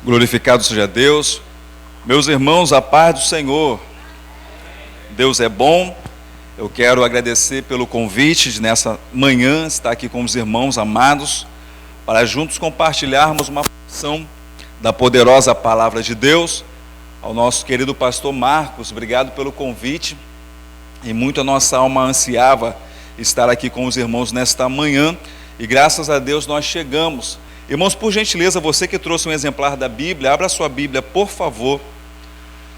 Glorificado seja Deus. Meus irmãos, a paz do Senhor. Deus é bom. Eu quero agradecer pelo convite de nessa manhã estar aqui com os irmãos amados para juntos compartilharmos uma porção da poderosa palavra de Deus. Ao nosso querido pastor Marcos, obrigado pelo convite. E muito a nossa alma ansiava estar aqui com os irmãos nesta manhã. E graças a Deus nós chegamos. Irmãos, por gentileza, você que trouxe um exemplar da Bíblia, abra sua Bíblia, por favor,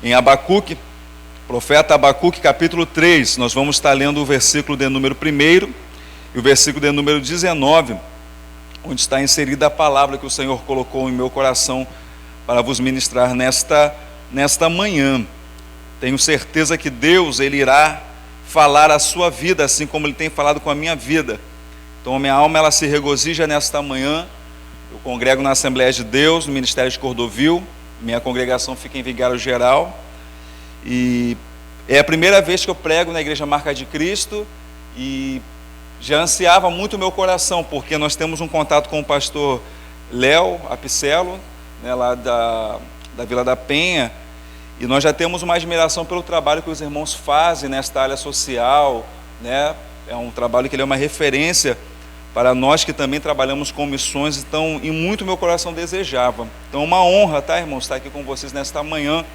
em Abacuque, profeta Abacuque, capítulo 3. Nós vamos estar lendo o versículo de número 1 e o versículo de número 19, onde está inserida a palavra que o Senhor colocou em meu coração para vos ministrar nesta manhã. Tenho certeza que Deus, Ele irá falar a sua vida, assim como Ele tem falado com a minha vida. Então a minha alma, ela se regozija nesta manhã. Eu congrego na Assembleia de Deus, no Ministério de Cordovil. Minha congregação fica em Vigário Geral. E é a primeira vez que eu prego na Igreja Marca de Cristo. E já ansiava muito o meu coração, porque nós temos um contato com o pastor Léo Apicelo, né, lá da Vila da Penha. E nós já temos uma admiração pelo trabalho que os irmãos fazem nesta área social, né? É um trabalho que ele é uma referência para nós que também trabalhamos com missões. Então, e muito meu coração desejava. Então, uma honra, tá, irmãos, estar aqui com vocês nesta manhã.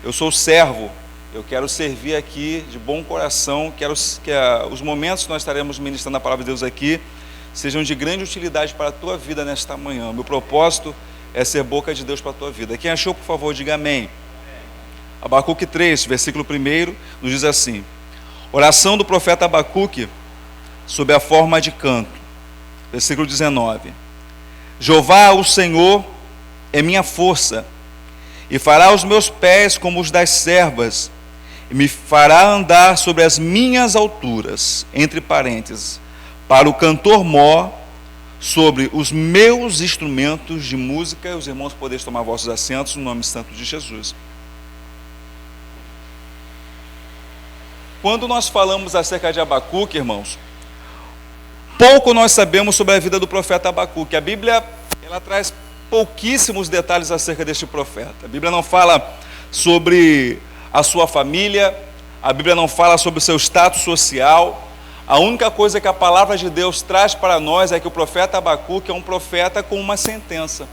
Eu sou servo, eu quero servir aqui de bom coração. Quero que os momentos que nós estaremos ministrando a palavra de Deus aqui sejam de grande utilidade para a tua vida nesta manhã. Meu propósito é ser boca de Deus para a tua vida. Quem achou, por favor, diga amém. Abacuque 3, versículo 1, nos diz assim: oração do profeta Abacuque sob a forma de canto. Versículo 19: Jeová, o Senhor, é minha força, e fará os meus pés como os das servas, e me fará andar sobre as minhas alturas, entre parênteses, para o cantor mor, sobre os meus instrumentos de música. Os irmãos poderem tomar vossos assentos no nome santo de Jesus. Quando nós falamos acerca de Abacuque, irmãos, pouco nós sabemos sobre a vida do profeta Abacuque. A Bíblia, ela traz pouquíssimos detalhes acerca deste profeta. A Bíblia não fala sobre a sua família, a Bíblia não fala sobre o seu status social. A única coisa que a palavra de Deus traz para nós é que o profeta Abacuque é um profeta com uma sentença.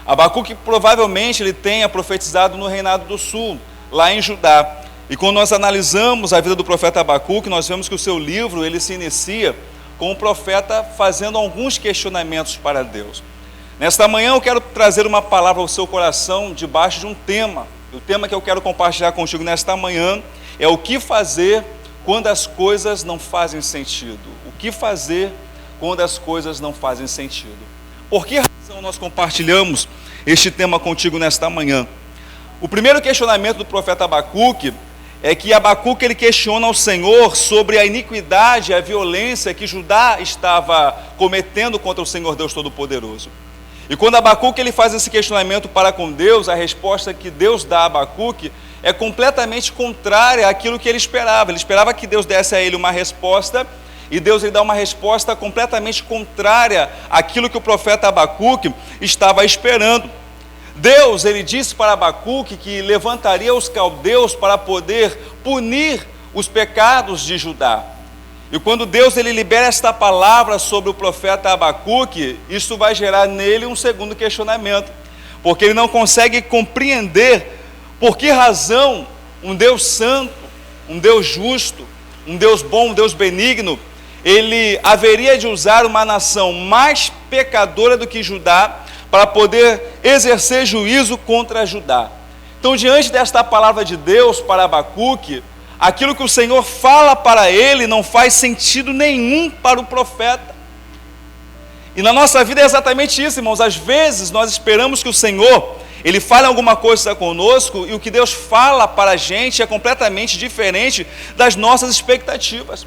Abacuque provavelmente ele tenha profetizado no reinado do sul, lá em Judá. E quando nós analisamos a vida do profeta Abacuque, nós vemos que o seu livro, ele se inicia com o profeta fazendo alguns questionamentos para Deus. Nesta manhã eu quero trazer uma palavra ao seu coração debaixo de um tema. O tema que eu quero compartilhar contigo nesta manhã é o que fazer quando as coisas não fazem sentido. O que fazer quando as coisas não fazem sentido? Por que razão nós compartilhamos este tema contigo nesta manhã? O primeiro questionamento do profeta Abacuque é que Abacuque ele questiona ao Senhor sobre a iniquidade, a violência que Judá estava cometendo contra o Senhor Deus Todo-Poderoso. E quando Abacuque ele faz esse questionamento para com Deus, a resposta que Deus dá a Abacuque é completamente contrária àquilo que ele esperava. Ele esperava que Deus desse a ele uma resposta, e Deus lhe dá uma resposta completamente contrária àquilo que o profeta Abacuque estava esperando. Deus, ele disse para Abacuque que levantaria os caldeus para poder punir os pecados de Judá. E quando Deus ele libera esta palavra sobre o profeta Abacuque, isso vai gerar nele um segundo questionamento, porque ele não consegue compreender por que razão um Deus santo, um Deus justo, um Deus bom, um Deus benigno, ele haveria de usar uma nação mais pecadora do que Judá para poder exercer juízo contra Judá. Então, diante desta palavra de Deus para Abacuque, aquilo que o Senhor fala para ele não faz sentido nenhum para o profeta. E na nossa vida é exatamente isso, irmãos. Às vezes nós esperamos que o Senhor ele fale alguma coisa conosco, e o que Deus fala para a gente é completamente diferente das nossas expectativas.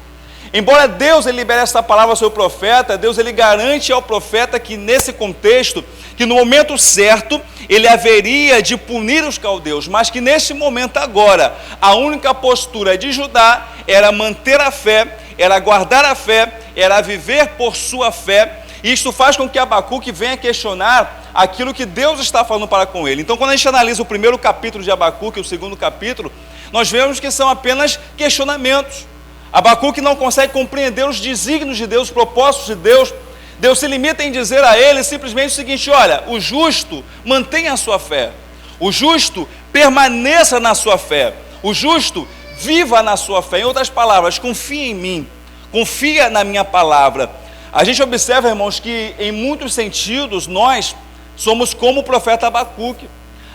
Embora Deus ele libere essa palavra ao seu profeta, Deus ele garante ao profeta que nesse contexto, que no momento certo, ele haveria de punir os caldeus, mas que nesse momento agora, a única postura de Judá era manter a fé, era guardar a fé, era viver por sua fé. E isto faz com que Abacuque venha questionar aquilo que Deus está falando para com ele. Então, quando a gente analisa o primeiro capítulo de Abacuque e o segundo capítulo, nós vemos que são apenas questionamentos. Abacuque não consegue compreender os desígnios de Deus, os propósitos de Deus. Deus se limita em dizer a ele simplesmente o seguinte: olha, o justo mantenha a sua fé, o justo permaneça na sua fé, o justo viva na sua fé. Em outras palavras, confia em mim, confia na minha palavra. A gente observa, irmãos, que em muitos sentidos nós somos como o profeta Abacuque.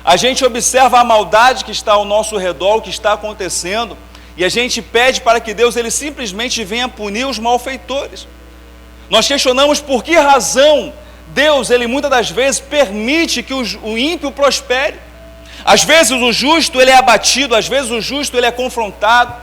A gente observa a maldade que está ao nosso redor, o que está acontecendo, e a gente pede para que Deus ele simplesmente venha punir os malfeitores. Nós questionamos por que razão Deus, ele muitas das vezes permite que o ímpio prospere. Às vezes o justo ele é abatido, às vezes o justo ele é confrontado,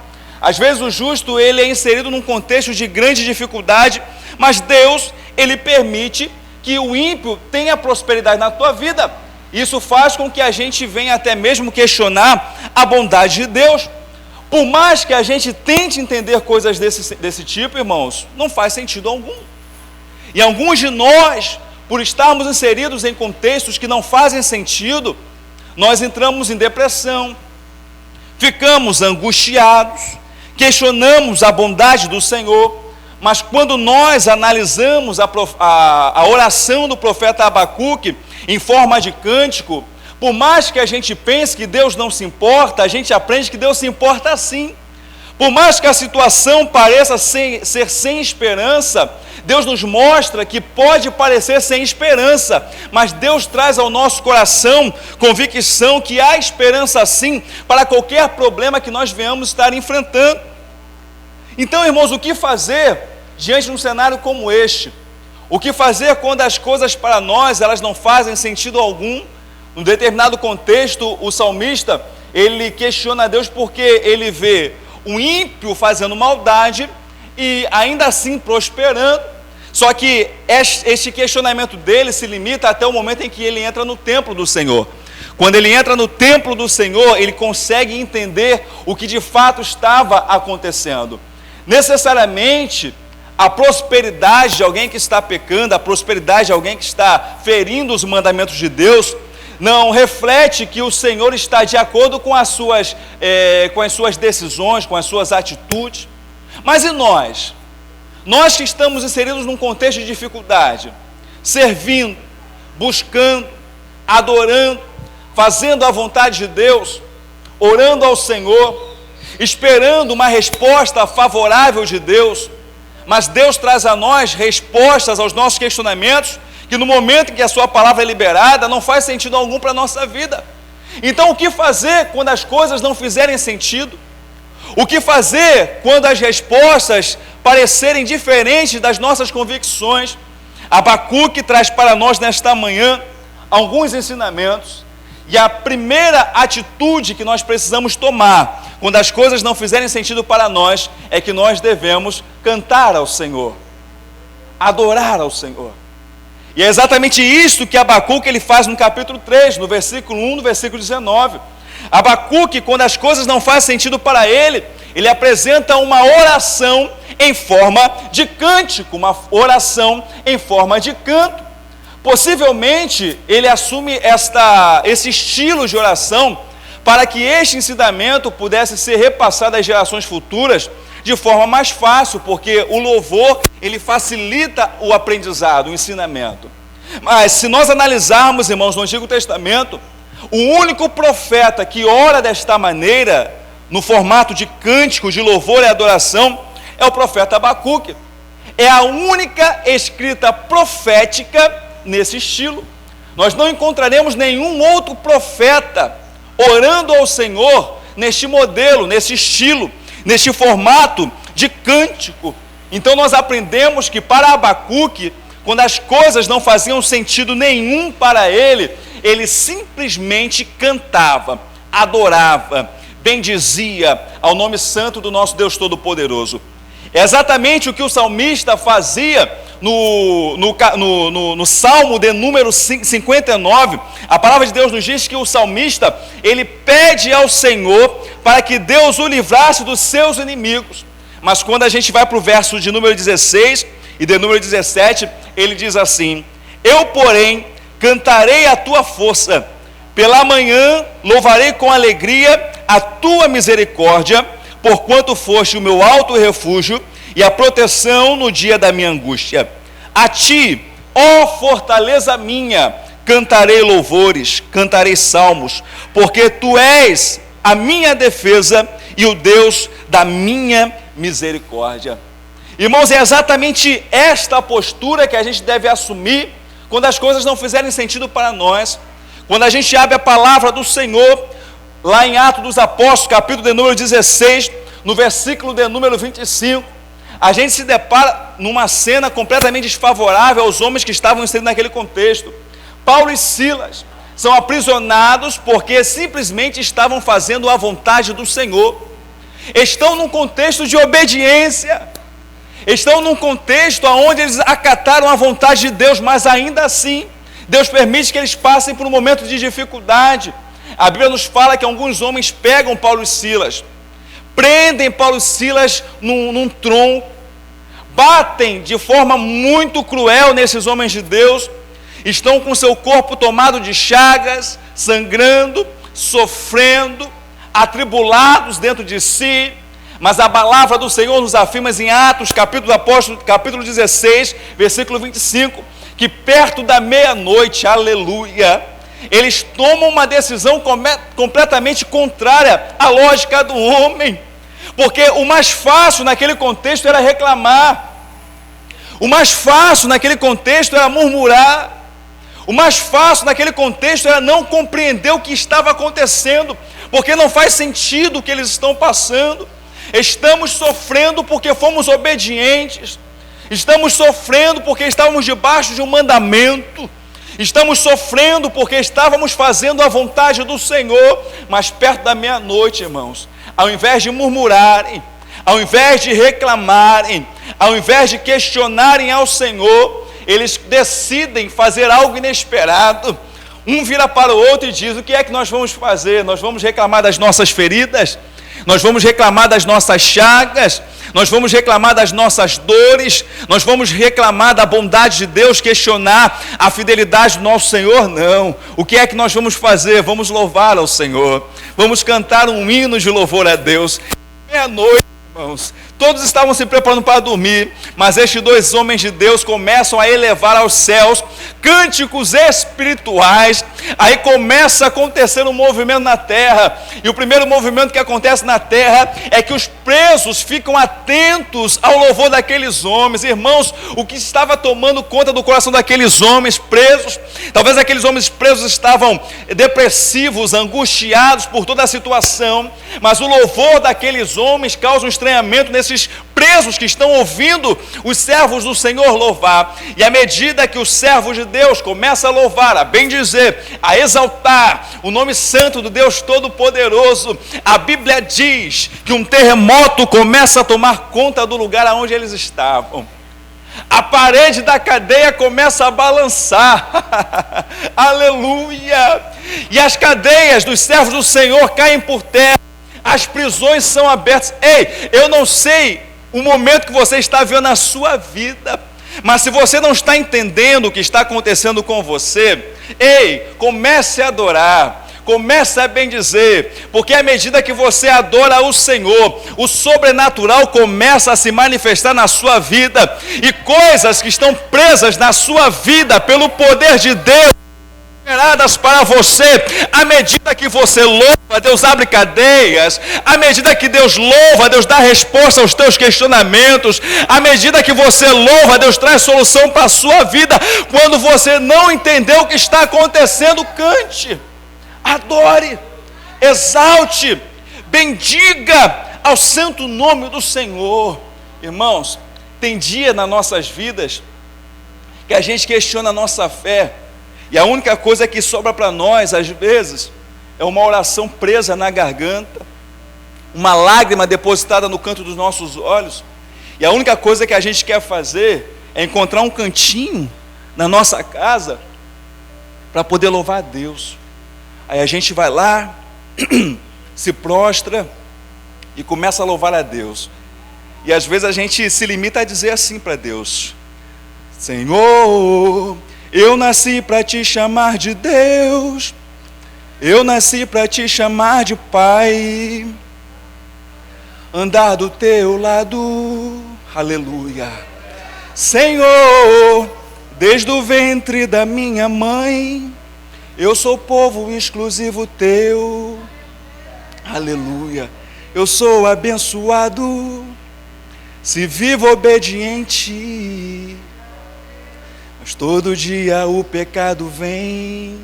às vezes o justo ele é inserido num contexto de grande dificuldade, mas Deus ele permite que o ímpio tenha prosperidade na tua vida. Isso faz com que a gente venha até mesmo questionar a bondade de Deus. Por mais que a gente tente entender coisas desse tipo, irmãos, não faz sentido algum. E alguns de nós, por estarmos inseridos em contextos que não fazem sentido, nós entramos em depressão, ficamos angustiados, questionamos a bondade do Senhor. Mas quando nós analisamos a oração do profeta Abacuque em forma de cântico, por mais que a gente pense que Deus não se importa, a gente aprende que Deus se importa sim. Por mais que a situação pareça ser sem esperança, Deus nos mostra que pode parecer sem esperança, mas Deus traz ao nosso coração convicção que há esperança sim para qualquer problema que nós venhamos estar enfrentando. Então, irmãos, o que fazer diante de um cenário como este? O que fazer quando as coisas para nós elas não fazem sentido algum? Num determinado contexto, o salmista ele questiona a Deus porque ele vê o ímpio fazendo maldade e ainda assim prosperando. Só que este questionamento dele se limita até o momento em que ele entra no templo do Senhor. Quando ele entra no templo do Senhor, ele consegue entender o que de fato estava acontecendo. Necessariamente, a prosperidade de alguém que está pecando, a prosperidade de alguém que está ferindo os mandamentos de Deus, não reflete que o Senhor está de acordo com as suas decisões, com as suas atitudes. Mas e nós? Nós que estamos inseridos num contexto de dificuldade, servindo, buscando, adorando, fazendo a vontade de Deus, orando ao Senhor, esperando uma resposta favorável de Deus, mas Deus traz a nós respostas aos nossos questionamentos, que no momento em que a sua palavra é liberada, não faz sentido algum para a nossa vida. Então o que fazer quando as coisas não fizerem sentido? O que fazer quando as respostas parecerem diferentes das nossas convicções? Abacuque traz para nós nesta manhã alguns ensinamentos, e a primeira atitude que nós precisamos tomar quando as coisas não fizerem sentido para nós é que nós devemos cantar ao Senhor, adorar ao Senhor. E é exatamente isso que Abacuque ele faz no capítulo 3, no versículo 1, no versículo 19. Abacuque, quando as coisas não fazem sentido para ele, ele apresenta uma oração em forma de cântico, uma oração em forma de canto. Possivelmente, ele assume esse estilo de oração para que este ensinamento pudesse ser repassado às gerações futuras de forma mais fácil, porque o louvor, ele facilita o aprendizado, o ensinamento. Mas se nós analisarmos, irmãos, no Antigo Testamento, o único profeta que ora desta maneira, no formato de cântico, de louvor e adoração, é o profeta Abacuque. É a única escrita profética nesse estilo. Nós não encontraremos nenhum outro profeta orando ao Senhor neste modelo, nesse estilo, neste formato de cântico. Então nós aprendemos que para Abacuque, quando as coisas não faziam sentido nenhum para ele, ele simplesmente cantava, adorava, bendizia ao nome santo do nosso Deus Todo-Poderoso. É exatamente o que o salmista fazia no Salmo de número 59. A palavra de Deus nos diz que o salmista, ele pede ao Senhor para que Deus o livrasse dos seus inimigos. Mas quando a gente vai para o verso de número 16 e de número 17, ele diz assim: eu, porém, cantarei a tua força. Pela manhã louvarei com alegria a tua misericórdia, porquanto foste o meu alto refúgio e a proteção no dia da minha angústia. A ti, ó fortaleza minha, cantarei louvores, cantarei salmos, porque tu és a minha defesa e o Deus da minha misericórdia. Irmãos, é exatamente esta postura que a gente deve assumir quando as coisas não fizerem sentido para nós. Quando a gente abre a palavra do Senhor, lá em Atos dos Apóstolos, capítulo de número 16, no versículo de número 25, a gente se depara numa cena completamente desfavorável aos homens que estavam inseridos naquele contexto. Paulo e Silas são aprisionados porque simplesmente estavam fazendo a vontade do Senhor. Estão num contexto de obediência, estão num contexto onde eles acataram a vontade de Deus, mas ainda assim, Deus permite que eles passem por um momento de dificuldade. A Bíblia nos fala que alguns homens pegam Paulo e Silas, prendem Paulo e Silas num tronco, batem de forma muito cruel nesses homens de Deus, estão com seu corpo tomado de chagas, sangrando, sofrendo, atribulados dentro de si. Mas a palavra do Senhor nos afirma em Atos, capítulo 16, versículo 25, que perto da meia-noite, aleluia, eles tomam uma decisão completamente contrária à lógica do homem, porque o mais fácil naquele contexto era reclamar, o mais fácil naquele contexto era murmurar, o mais fácil naquele contexto era não compreender o que estava acontecendo, porque não faz sentido o que eles estão passando. Estamos sofrendo porque fomos obedientes, estamos sofrendo porque estávamos debaixo de um mandamento, estamos sofrendo porque estávamos fazendo a vontade do Senhor, mas perto da meia-noite, irmãos, ao invés de murmurarem, ao invés de reclamarem, ao invés de questionarem ao Senhor, eles decidem fazer algo inesperado. Um vira para o outro e diz: o que é que nós vamos fazer? Nós vamos reclamar das nossas feridas? Nós vamos reclamar das nossas chagas? Nós vamos reclamar das nossas dores? Nós vamos reclamar da bondade de Deus, questionar a fidelidade do nosso Senhor? Não. O que é que nós vamos fazer? Vamos louvar ao Senhor, vamos cantar um hino de louvor a Deus. Meia-noite, irmãos, todos estavam se preparando para dormir, mas estes dois homens de Deus começam a elevar aos céus cânticos espirituais. Aí começa a acontecer um movimento na terra, e o primeiro movimento que acontece na terra é que os presos ficam atentos ao louvor daqueles homens. Irmãos, o que estava tomando conta do coração daqueles homens presos, talvez aqueles homens presos estavam depressivos, angustiados por toda a situação, mas o louvor daqueles homens causa um estranhamento nesses presos que estão ouvindo os servos do Senhor louvar. E à medida que os servos de Deus começam a louvar, a bendizer, a exaltar o nome santo do Deus Todo-Poderoso, a Bíblia diz que um terremoto começa a tomar conta do lugar onde eles estavam. A parede da cadeia começa a balançar, aleluia, e as cadeias dos servos do Senhor caem por terra, as prisões são abertas. Ei, eu não sei o momento que você está vivendo na sua vida, mas se você não está entendendo o que está acontecendo com você, ei, comece a adorar, comece a bendizer, porque à medida que você adora o Senhor, o sobrenatural começa a se manifestar na sua vida, e coisas que estão presas na sua vida pelo poder de Deus, liberadas para você. À medida que você louva, Deus abre cadeias. À medida que Deus louva, Deus dá resposta aos teus questionamentos. À medida que você louva, Deus traz solução para a sua vida. Quando você não entendeu o que está acontecendo, cante, adore, exalte, bendiga ao santo nome do Senhor. Irmãos, tem dia nas nossas vidas que a gente questiona a nossa fé, e a única coisa que sobra para nós, às vezes, é uma oração presa na garganta, uma lágrima depositada no canto dos nossos olhos, e a única coisa que a gente quer fazer é encontrar um cantinho na nossa casa para poder louvar a Deus. Aí a gente vai lá, se prostra e começa a louvar a Deus. E às vezes a gente se limita a dizer assim para Deus: Senhor, Eu nasci para te chamar de Deus, eu nasci para te chamar de Pai, andar do teu lado, aleluia. Senhor, desde o ventre da minha mãe, eu sou povo exclusivo teu, aleluia. Eu sou abençoado, se vivo obediente, mas todo dia o pecado vem,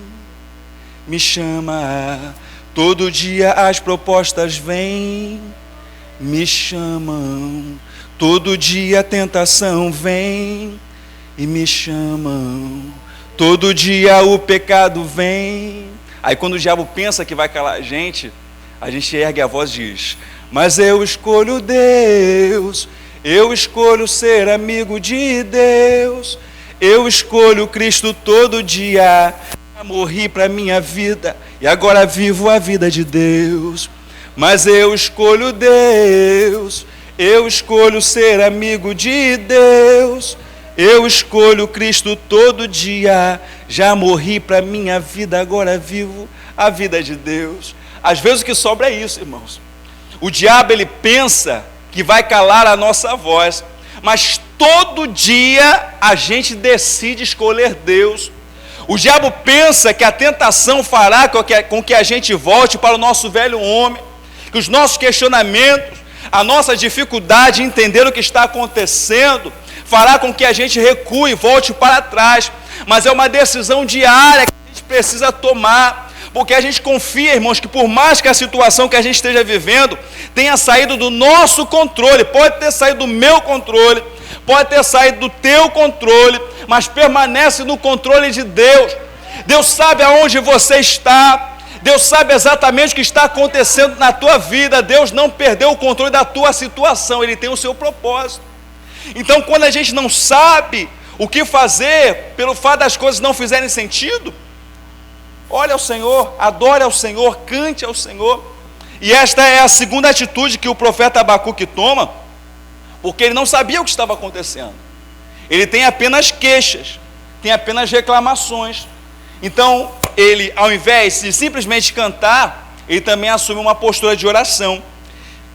me chama, todo dia as propostas vêm, me chamam, todo dia a tentação vem e me chamam, todo dia o pecado vem. Aí quando o diabo pensa que vai calar a gente ergue a voz e diz: mas eu escolho Deus, eu escolho ser amigo de Deus, eu escolho Cristo todo dia, morri para minha vida e agora vivo a vida de Deus. Mas eu escolho Deus, eu escolho ser amigo de Deus, eu escolho Cristo todo dia, já morri para minha vida, agora vivo a vida de Deus. Às vezes o que sobra é isso, irmãos. O diabo, ele pensa que vai calar a nossa voz, mas todo dia a gente decide escolher Deus. O diabo pensa que a tentação fará com que a gente volte para o nosso velho homem, que os nossos questionamentos, a nossa dificuldade em entender o que está acontecendo, fará com que a gente recue e volte para trás. Mas é uma decisão diária que a gente precisa tomar, porque a gente confia, irmãos, que por mais que a situação que a gente esteja vivendo tenha saído do nosso controle, pode ter saído do meu controle, pode ter saído do teu controle, mas permanece no controle de Deus. Deus sabe aonde você está, Deus sabe exatamente o que está acontecendo na tua vida. Deus não perdeu o controle da tua situação, Ele tem o seu propósito. Então, quando a gente não sabe o que fazer, pelo fato das coisas não fizerem sentido, olhe ao Senhor, adore ao Senhor, cante ao Senhor. E esta é a segunda atitude que o profeta Abacuque toma, porque ele não sabia o que estava acontecendo. Ele tem apenas queixas, tem apenas reclamações. Então, ele, ao invés de simplesmente cantar, ele também assume uma postura de oração.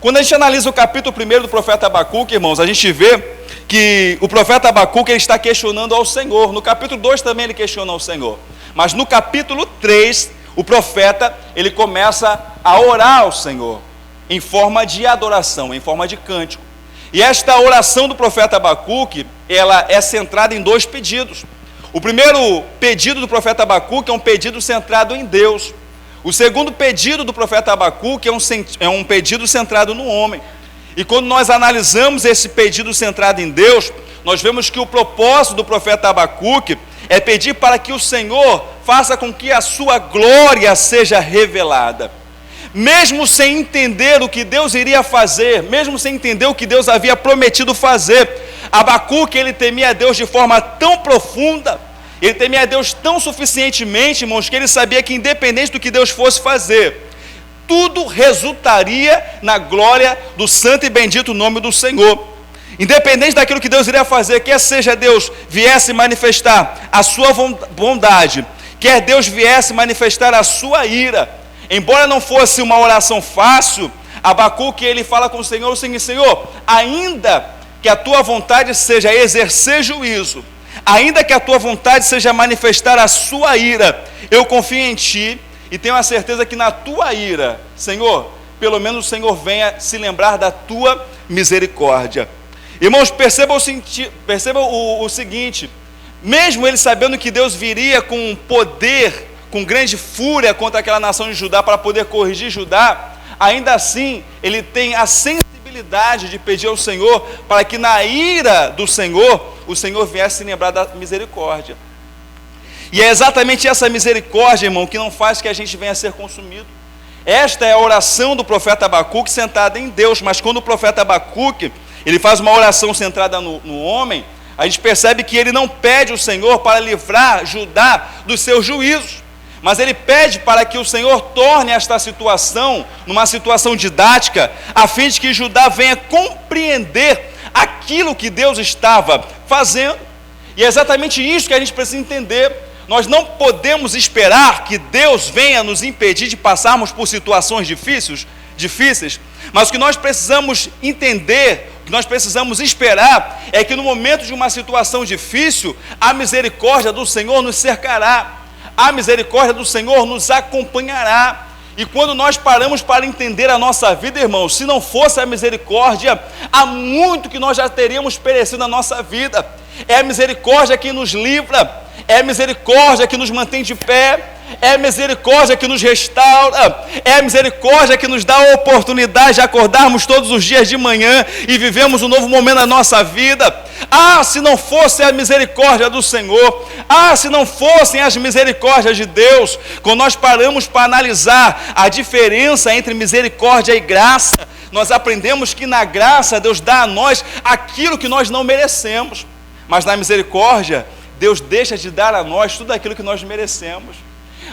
Quando a gente analisa o capítulo 1 do profeta Abacuque, irmãos, a gente vê que o profeta Abacuque, ele está questionando ao Senhor. No capítulo 2 também ele questiona ao Senhor. Mas no capítulo 3, o profeta, ele começa a orar ao Senhor, em forma de adoração, em forma de cântico. E esta oração do profeta Abacuque, ela é centrada em dois pedidos. O primeiro pedido do profeta Abacuque é um pedido centrado em Deus. O segundo pedido do profeta Abacuque é um pedido centrado no homem. E quando nós analisamos esse pedido centrado em Deus, nós vemos que o propósito do profeta Abacuque é pedir para que o Senhor faça com que a sua glória seja revelada. Mesmo sem entender o que Deus iria fazer, mesmo sem entender o que Deus havia prometido fazer, Abacuque, ele temia a Deus de forma tão profunda, ele temia a Deus tão suficientemente, irmãos, que ele sabia que independente do que Deus fosse fazer, tudo resultaria na glória do santo e bendito nome do Senhor. Independente daquilo que Deus iria fazer, quer seja Deus viesse manifestar a sua bondade, quer Deus viesse manifestar a sua ira, embora não fosse uma oração fácil, Abacuque, ele fala com o Senhor o seguinte: Senhor, ainda que a tua vontade seja exercer juízo, ainda que a tua vontade seja manifestar a sua ira, eu confio em ti e tenho a certeza que na tua ira, Senhor, pelo menos o Senhor venha se lembrar da tua misericórdia. Irmãos, percebam o seguinte: mesmo ele sabendo que Deus viria com poder, com grande fúria contra aquela nação de Judá para poder corrigir Judá, ainda assim ele tem a sensibilidade de pedir ao Senhor para que na ira do Senhor, o Senhor viesse se lembrar da misericórdia. E é exatamente essa misericórdia, irmão, que não faz que a gente venha a ser consumido. Esta é a oração do profeta Abacuque centrada em Deus, mas quando o profeta Abacuque ele faz uma oração centrada no homem, a gente percebe que ele não pede ao Senhor para livrar Judá dos seus juízos, mas ele pede para que o Senhor torne esta situação numa situação didática, a fim de que Judá venha compreender aquilo que Deus estava fazendo. E é exatamente isso que a gente precisa entender. Nós não podemos esperar que Deus venha nos impedir de passarmos por situações difíceis, mas o que nós precisamos entender, o que nós precisamos esperar, é que no momento de uma situação difícil, a misericórdia do Senhor nos cercará, a misericórdia do Senhor nos acompanhará. E quando nós paramos para entender a nossa vida, irmãos, se não fosse a misericórdia, há muito que nós já teríamos perecido na nossa vida. É a misericórdia que nos livra, é a misericórdia que nos mantém de pé, é a misericórdia que nos restaura, é a misericórdia que nos dá a oportunidade de acordarmos todos os dias de manhã e vivemos um novo momento na nossa vida. Se não fosse a misericórdia do Senhor, se não fossem as misericórdias de Deus, quando nós paramos para analisar a diferença entre misericórdia e graça, nós aprendemos que na graça Deus dá a nós aquilo que nós não merecemos, mas na misericórdia Deus deixa de dar a nós tudo aquilo que nós merecemos.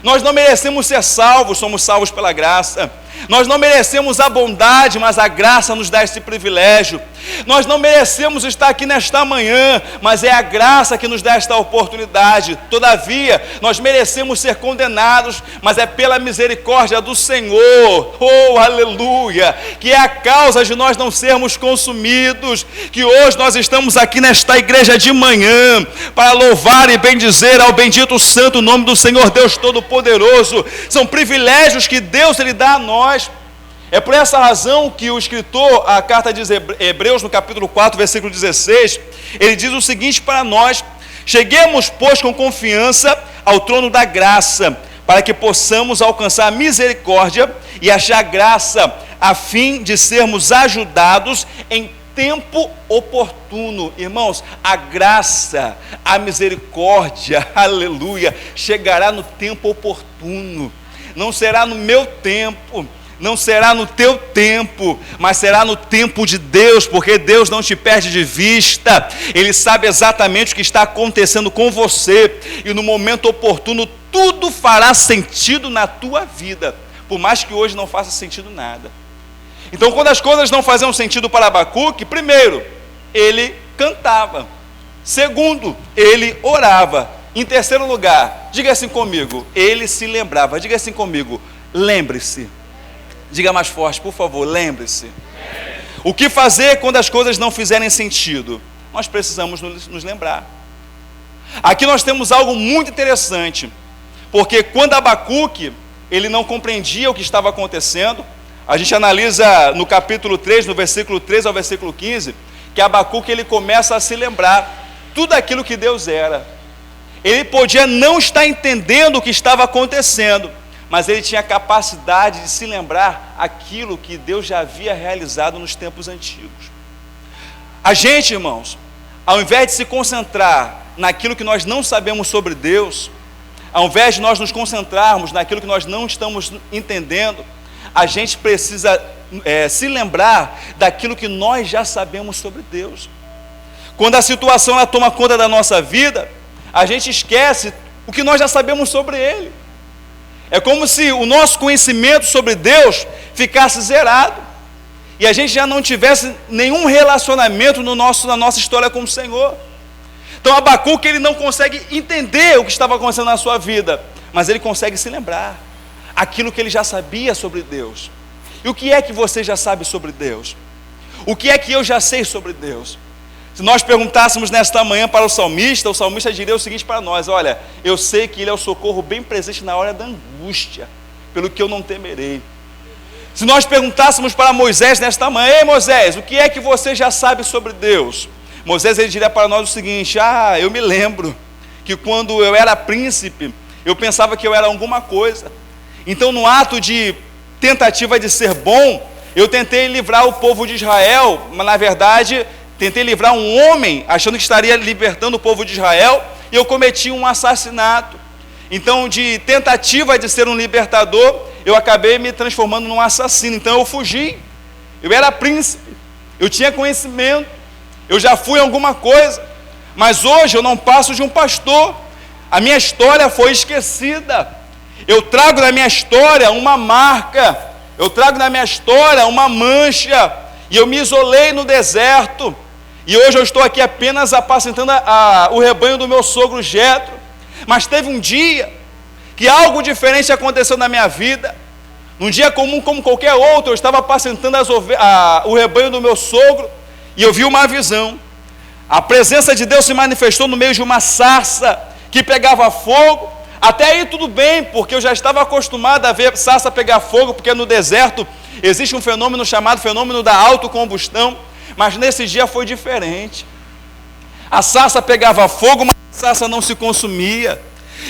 Nós não merecemos ser salvos, somos salvos pela graça. Nós não merecemos a bondade, mas a graça nos dá esse privilégio. Nós não merecemos estar aqui nesta manhã, mas é a graça que nos dá esta oportunidade. Todavia, nós merecemos ser condenados, mas é pela misericórdia do Senhor, aleluia, que é a causa de nós não sermos consumidos, que hoje nós estamos aqui nesta igreja de manhã, para louvar e bendizer ao bendito santo nome do Senhor Deus Todo-Poderoso. São privilégios que Deus Ele dá a nós. É por essa razão que o escritor, a carta de Hebreus, no capítulo 4, versículo 16, ele diz o seguinte para nós: cheguemos, pois, com confiança ao trono da graça, para que possamos alcançar a misericórdia e achar graça, a fim de sermos ajudados em tempo oportuno. Irmãos, a graça, a misericórdia, aleluia, chegará no tempo oportuno. Não será no meu tempo, não será no teu tempo, mas será no tempo de Deus, porque Deus não te perde de vista. Ele sabe exatamente o que está acontecendo com você, e no momento oportuno tudo fará sentido na tua vida, por mais que hoje não faça sentido nada. Então, quando as coisas não faziam sentido para Abacuque, primeiro, ele cantava. Segundo, ele orava. Em terceiro lugar, diga assim comigo, ele se lembrava. Diga assim comigo, lembre-se. Diga mais forte, por favor, lembre-se. O que fazer quando as coisas não fizerem sentido? Nós precisamos nos lembrar. Aqui nós temos algo muito interessante, porque quando Abacuque, ele não compreendia o que estava acontecendo, a gente analisa no capítulo 3, no versículo 3 ao versículo 15, que Abacuque ele começa a se lembrar tudo aquilo que Deus era. Ele podia não estar entendendo o que estava acontecendo, mas ele tinha a capacidade de se lembrar aquilo que Deus já havia realizado nos tempos antigos. A gente, irmãos, ao invés de se concentrar naquilo que nós não sabemos sobre Deus, ao invés de nós nos concentrarmos naquilo que nós não estamos entendendo, a gente precisa se lembrar daquilo que nós já sabemos sobre Deus. Quando a situação ela toma conta da nossa vida, a gente esquece o que nós já sabemos sobre Ele. É como se o nosso conhecimento sobre Deus ficasse zerado, e a gente já não tivesse nenhum relacionamento na nossa história com o Senhor. Então Abacuque ele não consegue entender o que estava acontecendo na sua vida, mas ele consegue se lembrar aquilo que ele já sabia sobre Deus. E o que é que você já sabe sobre Deus? O que é que eu já sei sobre Deus? Se nós perguntássemos nesta manhã para o salmista diria o seguinte para nós: olha, eu sei que Ele é o socorro bem presente na hora da angústia, pelo que eu não temerei. Se nós perguntássemos para Moisés nesta manhã: ei Moisés, o que é que você já sabe sobre Deus? Moisés ele diria para nós o seguinte: eu me lembro que quando eu era príncipe, eu pensava que eu era alguma coisa. Então no ato de tentativa de ser bom, eu tentei livrar o povo de Israel, mas na verdade tentei livrar um homem, achando que estaria libertando o povo de Israel, e eu cometi um assassinato. Então, de tentativa de ser um libertador, eu acabei me transformando num assassino. Então, eu fugi. Eu era príncipe, eu tinha conhecimento, eu já fui alguma coisa, mas hoje eu não passo de um pastor. A minha história foi esquecida. Eu trago na minha história uma marca, eu trago na minha história uma mancha, e eu me isolei no deserto. E hoje eu estou aqui apenas apacentando o rebanho do meu sogro Jetro. Mas teve um dia que algo diferente aconteceu na minha vida. Num dia comum como qualquer outro, eu estava apacentando o rebanho do meu sogro e eu vi uma visão. A presença de Deus se manifestou no meio de uma sarça que pegava fogo. Até aí tudo bem, porque eu já estava acostumado a ver sarça pegar fogo, porque no deserto existe um fenômeno chamado fenômeno da autocombustão, mas nesse dia foi diferente. A sarça pegava fogo, mas a sarça não se consumia.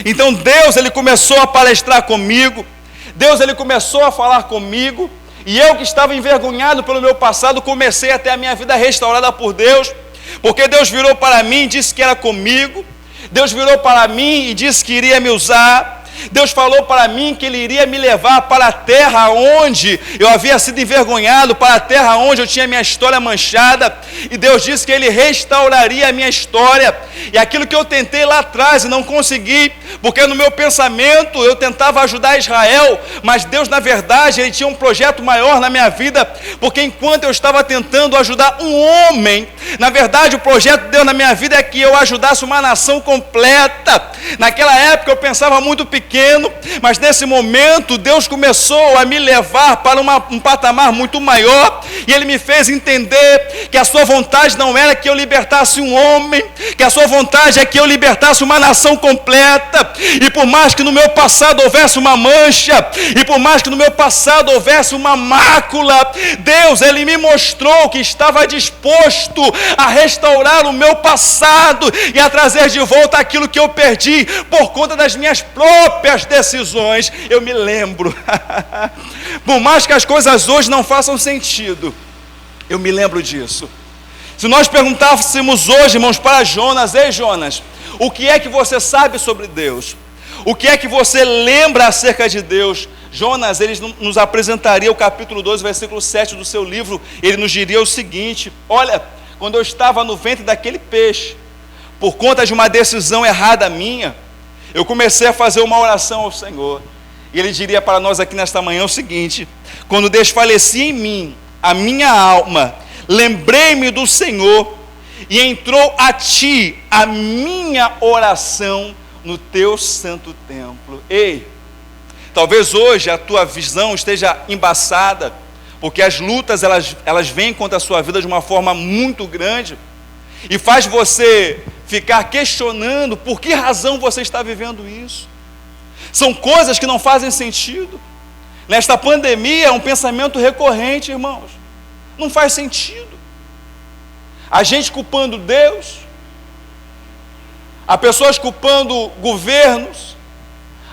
Então Deus, Ele começou a palestrar comigo, Deus, Ele começou a falar comigo, e eu que estava envergonhado pelo meu passado, comecei a ter a minha vida restaurada por Deus, porque Deus virou para mim e disse que era comigo, Deus virou para mim e disse que iria me usar, Deus falou para mim que Ele iria me levar para a terra onde eu havia sido envergonhado, para a terra onde eu tinha minha história manchada, e Deus disse que Ele restauraria a minha história, e aquilo que eu tentei lá atrás e não consegui, porque no meu pensamento eu tentava ajudar Israel, mas Deus na verdade Ele tinha um projeto maior na minha vida, porque enquanto eu estava tentando ajudar um homem, na verdade o projeto de Deus na minha vida é que eu ajudasse uma nação completa. Naquela época eu pensava muito pequeno, mas nesse momento Deus começou a me levar para um patamar muito maior, e Ele me fez entender que a sua vontade não era que eu libertasse um homem, que a sua vontade é que eu libertasse uma nação completa. E por mais que no meu passado houvesse uma mancha, e por mais que no meu passado houvesse uma mácula, Deus, Ele me mostrou que estava disposto a restaurar o meu passado e a trazer de volta aquilo que eu perdi por conta das minhas próprias decisões. Eu me lembro, por mais que as coisas hoje não façam sentido, eu me lembro disso. Se nós perguntássemos hoje, irmãos, para Jonas: ei Jonas, o que é que você sabe sobre Deus? O que é que você lembra acerca de Deus? Jonas, ele nos apresentaria o capítulo 12, versículo 7 do seu livro. Ele nos diria o seguinte: olha, quando eu estava no ventre daquele peixe, por conta de uma decisão errada minha, eu comecei a fazer uma oração ao Senhor. E Ele diria para nós aqui nesta manhã o seguinte: quando desfalecia em mim a minha alma, lembrei-me do Senhor, e entrou a Ti a minha oração no Teu santo templo. Ei, talvez hoje a tua visão esteja embaçada, porque as lutas elas vêm contra a sua vida de uma forma muito grande, e faz você ficar questionando por que razão você está vivendo isso. São coisas que não fazem sentido. Nesta pandemia é um pensamento recorrente, irmãos. Não faz sentido. A gente culpando Deus, há pessoas culpando governos,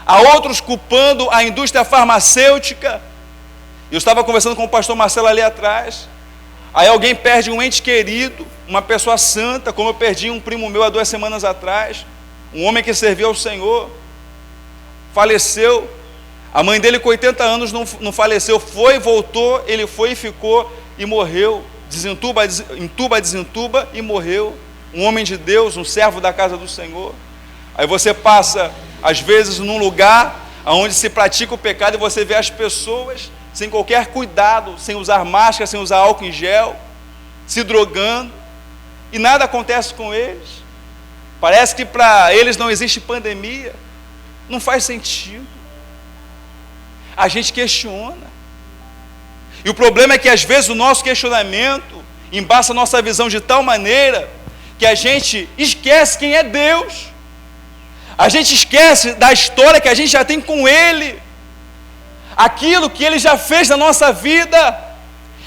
há outros culpando a indústria farmacêutica. Eu estava conversando com o pastor Marcelo ali atrás. Aí alguém perde um ente querido, uma pessoa santa, como eu perdi um primo meu há 2 semanas atrás, um homem que serviu ao Senhor, faleceu. A mãe dele com 80 anos não faleceu, voltou, ele foi e ficou e morreu, desentuba e morreu. Um homem de Deus, um servo da casa do Senhor. Aí você passa, às vezes, num lugar onde se pratica o pecado e você vê as pessoas sem qualquer cuidado, sem usar máscara, sem usar álcool em gel, se drogando, e nada acontece com eles. Parece que para eles não existe pandemia. Não faz sentido. A gente questiona. E o problema é que às vezes o nosso questionamento embaça a nossa visão de tal maneira que a gente esquece quem é Deus. A gente esquece da história que a gente já tem com Ele. Aquilo que Ele já fez na nossa vida.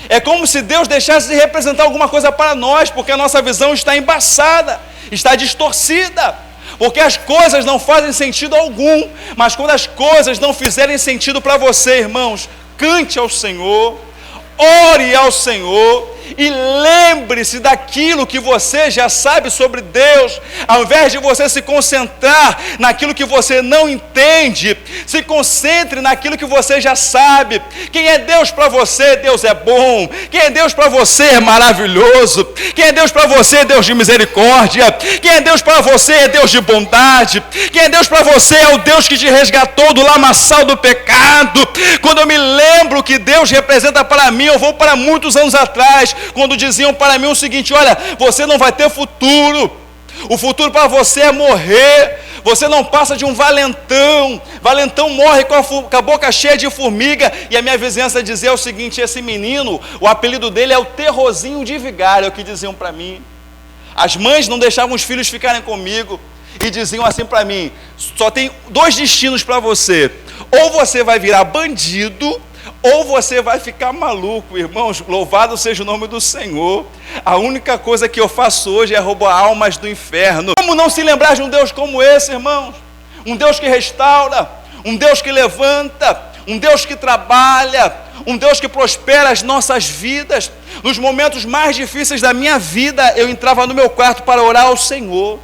É como se Deus deixasse de representar alguma coisa para nós, porque a nossa visão está embaçada, está distorcida, porque as coisas não fazem sentido algum. Mas quando as coisas não fizerem sentido para você, irmãos, cante ao Senhor, ore ao Senhor, e lembre-se daquilo que você já sabe sobre Deus. Ao invés de você se concentrar naquilo que você não entende, se concentre naquilo que você já sabe. Quem é Deus para você? Deus é bom. Quem é Deus para você? É maravilhoso. Quem é Deus para você? É Deus de misericórdia. Quem é Deus para você? É Deus de bondade. Quem é Deus para você? É o Deus que te resgatou do lamaçal do pecado. Quando eu me lembro que Deus representa para mim, eu vou para muitos anos atrás, quando diziam para mim o seguinte: olha, você não vai ter futuro, o futuro para você é morrer, você não passa de um valentão, valentão morre com a boca cheia de formiga. E a minha vizinhança dizia o seguinte: esse menino, o apelido dele é o terrorzinho de vigário, é o que diziam para mim. As mães não deixavam os filhos ficarem comigo e diziam assim para mim: só tem dois destinos para você, ou você vai virar bandido, ou você vai ficar maluco. Irmãos, louvado seja o nome do Senhor. A única coisa que eu faço hoje é roubar almas do inferno. Como não se lembrar de um Deus como esse, irmãos? Um Deus que restaura, um Deus que levanta, um Deus que trabalha, um Deus que prospera as nossas vidas. Nos momentos mais difíceis da minha vida, eu entrava no meu quarto para orar ao Senhor,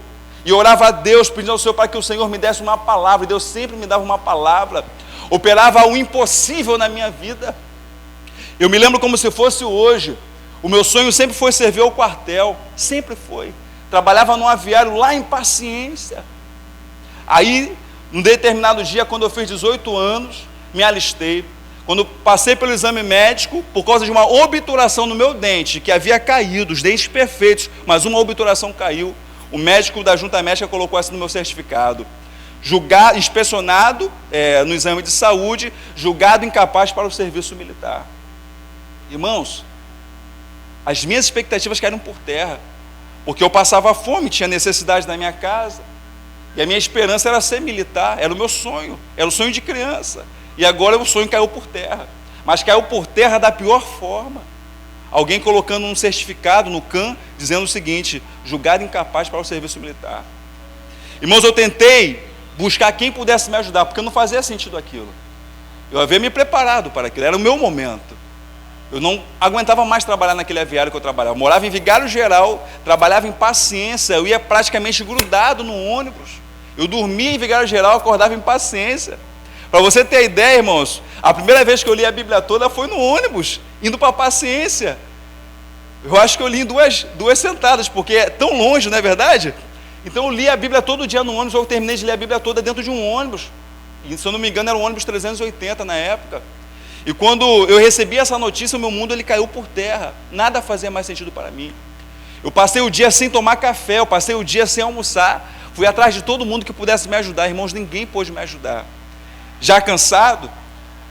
e orava a Deus, pedindo ao Senhor para que o Senhor me desse uma palavra, e Deus sempre me dava uma palavra. Operava o impossível na minha vida. Eu me lembro como se fosse hoje. O meu sonho sempre foi servir ao quartel, sempre foi. Trabalhava num aviário lá em Paciência. Aí, num determinado dia, quando eu fiz 18 anos, me alistei. Quando passei pelo exame médico, por causa de uma obturação no meu dente, que havia caído, os dentes perfeitos, mas uma obturação caiu, o médico da junta médica colocou assim no meu certificado: julgado, inspecionado no exame de saúde, julgado incapaz para o serviço militar. Irmãos, as minhas expectativas caíram por terra, porque eu passava fome, tinha necessidade na minha casa, e a minha esperança era ser militar, era o meu sonho, era o sonho de criança, e agora o sonho caiu por terra, mas caiu por terra da pior forma. Alguém colocando um certificado no CAM, dizendo o seguinte: julgado incapaz para o serviço militar. Irmãos, eu tentei buscar quem pudesse me ajudar, porque não fazia sentido aquilo. Eu havia me preparado para aquilo, era o meu momento. Eu não aguentava mais trabalhar naquele aviário que eu trabalhava. Eu morava em Vigário Geral, trabalhava em Paciência, eu ia praticamente grudado no ônibus. Eu dormia em Vigário Geral, acordava em Paciência. Para você ter ideia, irmãos, a primeira vez que eu li a Bíblia toda foi no ônibus, indo para Paciência. Eu acho que eu li em duas sentadas, porque é tão longe, não é verdade? Então eu li a Bíblia todo dia no ônibus. Eu terminei de ler a Bíblia toda dentro de um ônibus, e se eu não me engano era um ônibus 380 na época. E quando eu recebi essa notícia, o meu mundo ele caiu por terra, nada fazia mais sentido para mim. Eu passei o dia sem tomar café, eu passei o dia sem almoçar, fui atrás de todo mundo que pudesse me ajudar. Irmãos, ninguém pôde me ajudar. Já cansado,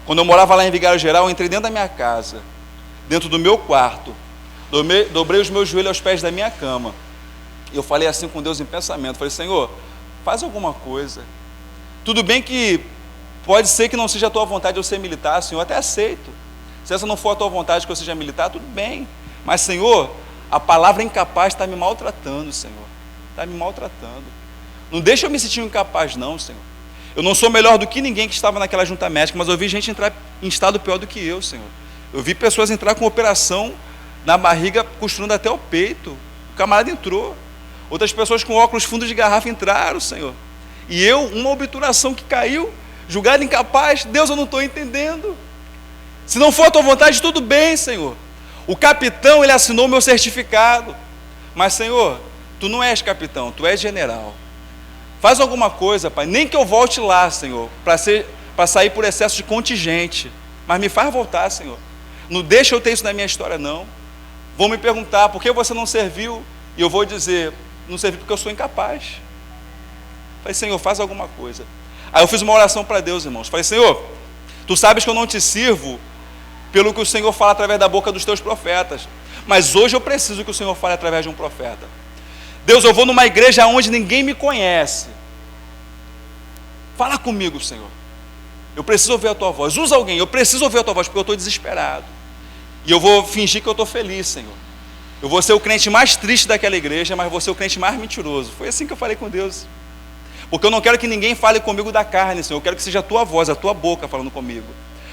quando eu morava lá em Vigário Geral, eu entrei dentro da minha casa, dentro do meu quarto, dobrei os meus joelhos aos pés da minha cama, e eu falei assim com Deus em pensamento, falei: Senhor, faz alguma coisa. Tudo bem que pode ser que não seja a tua vontade eu ser militar, Senhor, até aceito. Se essa não for a tua vontade que eu seja militar, tudo bem. Mas, Senhor, a palavra incapaz está me maltratando, Senhor. Está me maltratando. Não deixa eu me sentir incapaz, não, Senhor. Eu não sou melhor do que ninguém que estava naquela junta médica, mas eu vi gente entrar em estado pior do que eu, Senhor. Eu vi pessoas entrar com operação na barriga, costurando até o peito. O camarada entrou. Outras pessoas com óculos fundos de garrafa entraram, Senhor. E eu, uma obturação que caiu, julgado incapaz. Deus, eu não estou entendendo. Se não for a tua vontade, tudo bem, Senhor. O capitão, ele assinou o meu certificado. Mas, Senhor, tu não és capitão, tu és general. Faz alguma coisa, Pai, nem que eu volte lá, Senhor, para sair por excesso de contingente, mas me faz voltar, Senhor. Não deixa eu ter isso na minha história, não. Vão me perguntar: por que você não serviu? E eu vou dizer: não servi porque eu sou incapaz. Falei: Senhor, faz alguma coisa. Aí eu fiz uma oração para Deus, irmãos. Falei: Senhor, tu sabes que eu não te sirvo pelo que o Senhor fala através da boca dos teus profetas, mas hoje eu preciso que o Senhor fale através de um profeta. Deus, eu vou numa igreja onde ninguém me conhece. Fala comigo, Senhor. Eu preciso ouvir a tua voz. Usa alguém, eu preciso ouvir a tua voz, porque eu estou desesperado. E eu vou fingir que eu estou feliz, Senhor. Eu vou ser o crente mais triste daquela igreja, mas vou ser o crente mais mentiroso. Foi assim que eu falei com Deus. Porque eu não quero que ninguém fale comigo da carne, Senhor. Eu quero que seja a tua voz, a tua boca falando comigo.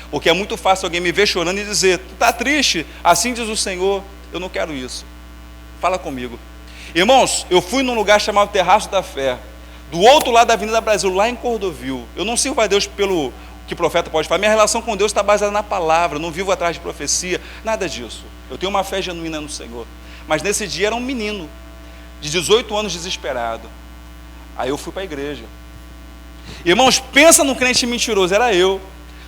Porque é muito fácil alguém me ver chorando e dizer: tu está triste? Assim diz o Senhor. Eu não quero isso. Fala comigo. Irmãos, eu fui num lugar chamado Terraço da Fé, do outro lado da Avenida Brasil, lá em Cordovil. Eu não sirvo a Deus pelo que o profeta pode falar. Minha relação com Deus está baseada na palavra. Eu não vivo atrás de profecia, nada disso. Eu tenho uma fé genuína no Senhor. Mas nesse dia era um menino de 18 anos desesperado. Aí eu fui para a igreja. Irmãos, pensa no crente mentiroso, era eu.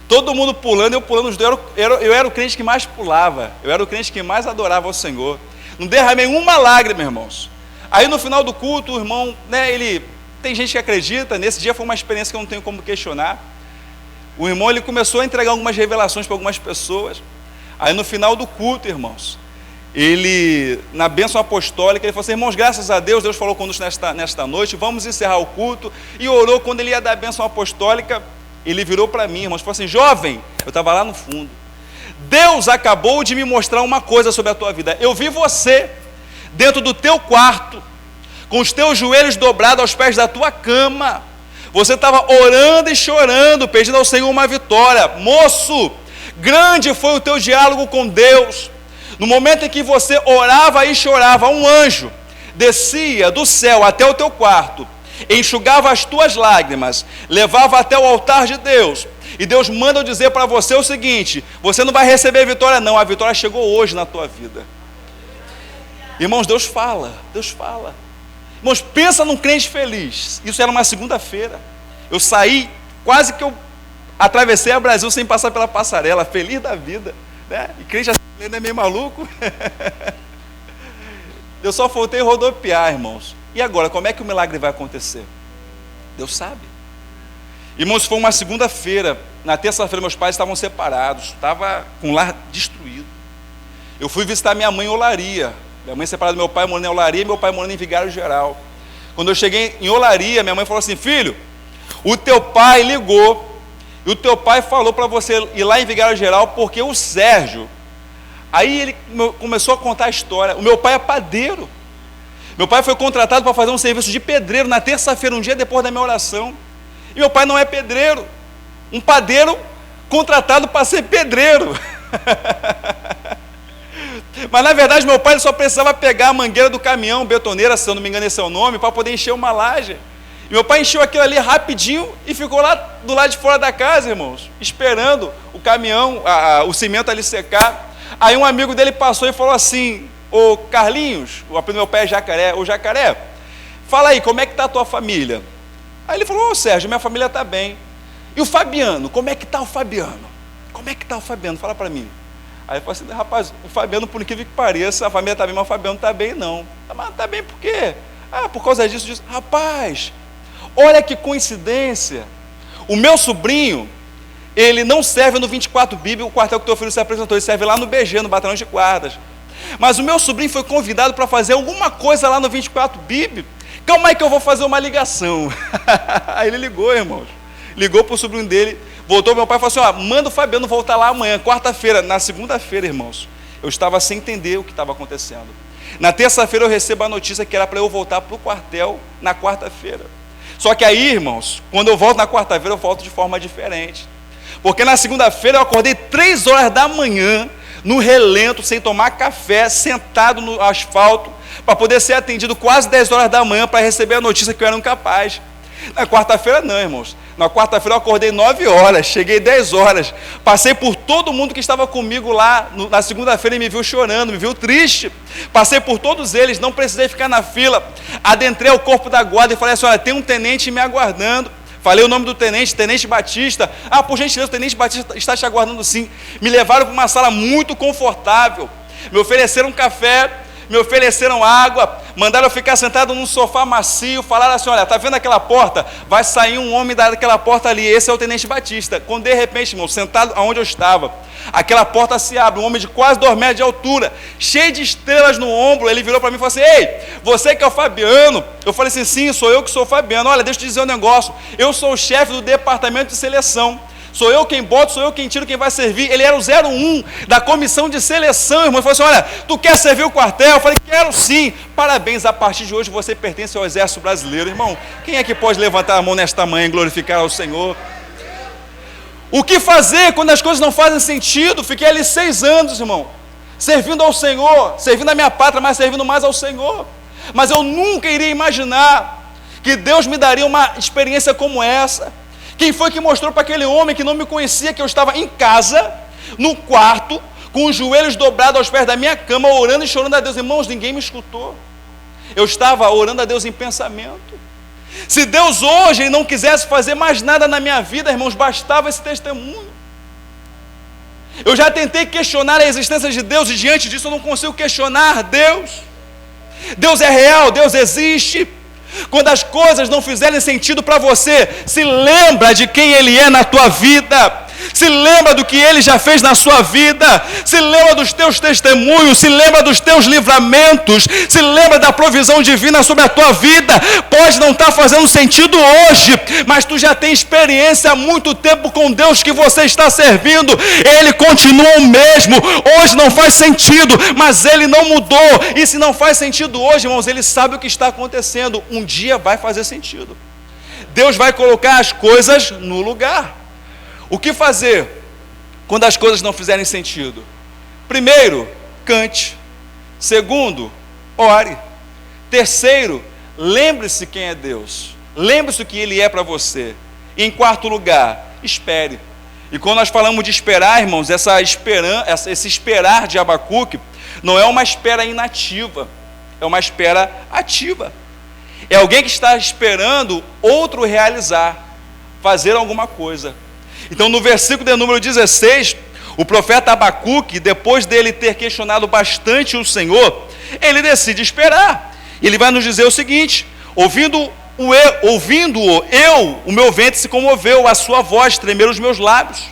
Todo mundo pulando, eu pulando. Eu era o crente que mais pulava. Eu era o crente que mais adorava ao Senhor. Não derramei uma lágrima, irmãos. Aí no final do culto, o irmão, né, tem gente que acredita. Nesse dia foi uma experiência que eu não tenho como questionar. O irmão, ele começou a entregar algumas revelações para algumas pessoas. Aí no final do culto, irmãos, na bênção apostólica, ele falou assim: irmãos, graças a Deus, Deus falou conosco nesta noite, vamos encerrar o culto. E orou. Quando ele ia dar a bênção apostólica, ele virou para mim, irmãos, falou assim: jovem, eu estava lá no fundo, Deus acabou de me mostrar uma coisa sobre a tua vida. Eu vi você dentro do teu quarto, com os teus joelhos dobrados aos pés da tua cama. Você estava orando e chorando, pedindo ao Senhor uma vitória. Moço, grande foi o teu diálogo com Deus. No momento em que você orava e chorava, um anjo descia do céu até o teu quarto, enxugava as tuas lágrimas, levava até o altar de Deus. E Deus manda eu dizer para você o seguinte: você não vai receber a vitória não, a vitória chegou hoje na tua vida. Irmãos, Deus fala, Deus fala. Irmãos, pensa num crente feliz. Isso era uma segunda-feira. Eu saí, quase que eu atravessei a Brasil sem passar pela passarela, feliz da vida, né? E crente assim é meio maluco. Eu só faltei rodopiar, irmãos. E agora, como é que o milagre vai acontecer? Deus sabe. Irmãos, foi uma segunda-feira. Na terça-feira meus pais estavam separados, estava com o lar destruído. Eu fui visitar minha mãe em Olaria. Minha mãe separada do meu pai, morando em Olaria, e meu pai morando em Vigário Geral. Quando eu cheguei em Olaria, minha mãe falou assim: filho, o teu pai ligou, e o teu pai falou para você ir lá em Vigário Geral, porque o Sérgio... Aí ele começou a contar a história. O meu pai é padeiro. Meu pai foi contratado para fazer um serviço de pedreiro na terça-feira, um dia depois da minha oração. E meu pai não é pedreiro. Um padeiro contratado para ser pedreiro. Mas na verdade meu pai só precisava pegar a mangueira do caminhão, betoneira, se eu não me engano esse é o nome, para poder encher uma laje. E meu pai encheu aquilo ali rapidinho e ficou lá do lado de fora da casa, irmãos, esperando o caminhão, o cimento ali secar. Aí um amigo dele passou e falou assim: ô Carlinhos, o apelido do meu pai é Jacaré, ô Jacaré, fala aí, como é que está a tua família? Aí ele falou: ô Sérgio, minha família está bem. E o Fabiano, como é que está o Fabiano? Como é que está o Fabiano? Fala para mim. Aí eu falei assim: rapaz, o Fabiano, por incrível que pareça, a família está bem, mas o Fabiano não está bem não. Mas está bem por quê? Ah, por causa disso. Rapaz, olha que coincidência, o meu sobrinho, ele não serve no 24 BIB, o quartel que teu filho se apresentou, ele serve lá no BG, no batalhão de guardas. Mas o meu sobrinho foi convidado para fazer alguma coisa lá no 24 BIB. Calma aí que eu vou fazer uma ligação. Aí ele ligou, irmãos. Ligou para o sobrinho dele, voltou para meu pai e falou assim: ó, manda o Fabiano voltar lá amanhã, quarta-feira. Na segunda-feira, irmãos, eu estava sem entender o que estava acontecendo. Na terça-feira eu recebo a notícia que era para eu voltar para o quartel na quarta-feira. Só que aí, irmãos, quando eu volto na quarta-feira, eu volto de forma diferente. Porque na segunda-feira eu acordei 3 horas da manhã, no relento, sem tomar café, sentado no asfalto, para poder ser atendido quase 10 horas da manhã, para receber a notícia que eu era incapaz. Na quarta-feira não, irmãos. Na quarta-feira eu acordei 9 horas, cheguei 10 horas, passei por todo mundo que estava comigo lá, na segunda-feira, e me viu chorando, me viu triste. Passei por todos eles, não precisei ficar na fila. Adentrei o corpo da guarda e falei assim: olha, tem um tenente me aguardando. Falei o nome do tenente, Tenente Batista. Ah, por gentileza, o Tenente Batista está te aguardando sim. Me levaram para uma sala muito confortável. Me ofereceram café, me ofereceram água, mandaram eu ficar sentado num sofá macio, falaram assim: olha, tá vendo aquela porta? Vai sair um homem daquela porta ali, esse é o Tenente Batista. Quando de repente, irmão, sentado onde eu estava, aquela porta se abre, um homem de quase 2 metros de altura, cheio de estrelas no ombro, ele virou para mim e falou assim: ei, você que é o Fabiano? Eu falei assim: sim, sou eu que sou o Fabiano. Olha, deixa eu te dizer um negócio, eu sou o chefe do departamento de seleção. Sou eu quem boto, sou eu quem tiro, quem vai servir. Ele era o 01 da comissão de seleção, irmão. Ele falou assim: olha, tu quer servir o quartel? Eu falei: quero sim. Parabéns, a partir de hoje você pertence ao Exército Brasileiro. Irmão, quem é que pode levantar a mão nesta manhã e glorificar ao Senhor? O que fazer quando as coisas não fazem sentido? Fiquei ali 6 anos, irmão, servindo ao Senhor, servindo a minha pátria, mas servindo mais ao Senhor. Mas eu nunca iria imaginar que Deus me daria uma experiência como essa. Quem foi que mostrou para aquele homem que não me conhecia que eu estava em casa, no quarto, com os joelhos dobrados aos pés da minha cama, orando e chorando a Deus? Irmãos, ninguém me escutou. Eu estava orando a Deus em pensamento. Se Deus hoje não quisesse fazer mais nada na minha vida, irmãos, bastava esse testemunho. Eu já tentei questionar a existência de Deus e diante disso eu não consigo questionar Deus. Deus é real, Deus existe. Quando as coisas não fizerem sentido para você, se lembra de quem Ele é na tua vida. Se lembra do que Ele já fez na sua vida, se lembra dos teus testemunhos, se lembra dos teus livramentos, se lembra da provisão divina sobre a tua vida. Pode não estar fazendo sentido hoje, mas tu já tem experiência há muito tempo com Deus que você está servindo. Ele continua o mesmo. Hoje não faz sentido, mas Ele não mudou. E se não faz sentido hoje, irmãos, Ele sabe o que está acontecendo. Um dia vai fazer sentido. Deus vai colocar as coisas no lugar. O que fazer quando as coisas não fizerem sentido? Primeiro, cante. Segundo, ore. Terceiro, lembre-se quem é Deus. Lembre-se o que Ele é para você. E em quarto lugar, espere. E quando nós falamos de esperar, irmãos, esse esperar de Abacuque não é uma espera inativa, é uma espera ativa. É alguém que está esperando outro realizar, fazer alguma coisa. Então, no versículo de número 16, o profeta Abacuque, depois dele ter questionado bastante o Senhor, ele decide esperar. Ele vai nos dizer o seguinte: ouvindo-o, o meu ventre se comoveu, a sua voz tremeram os meus lábios,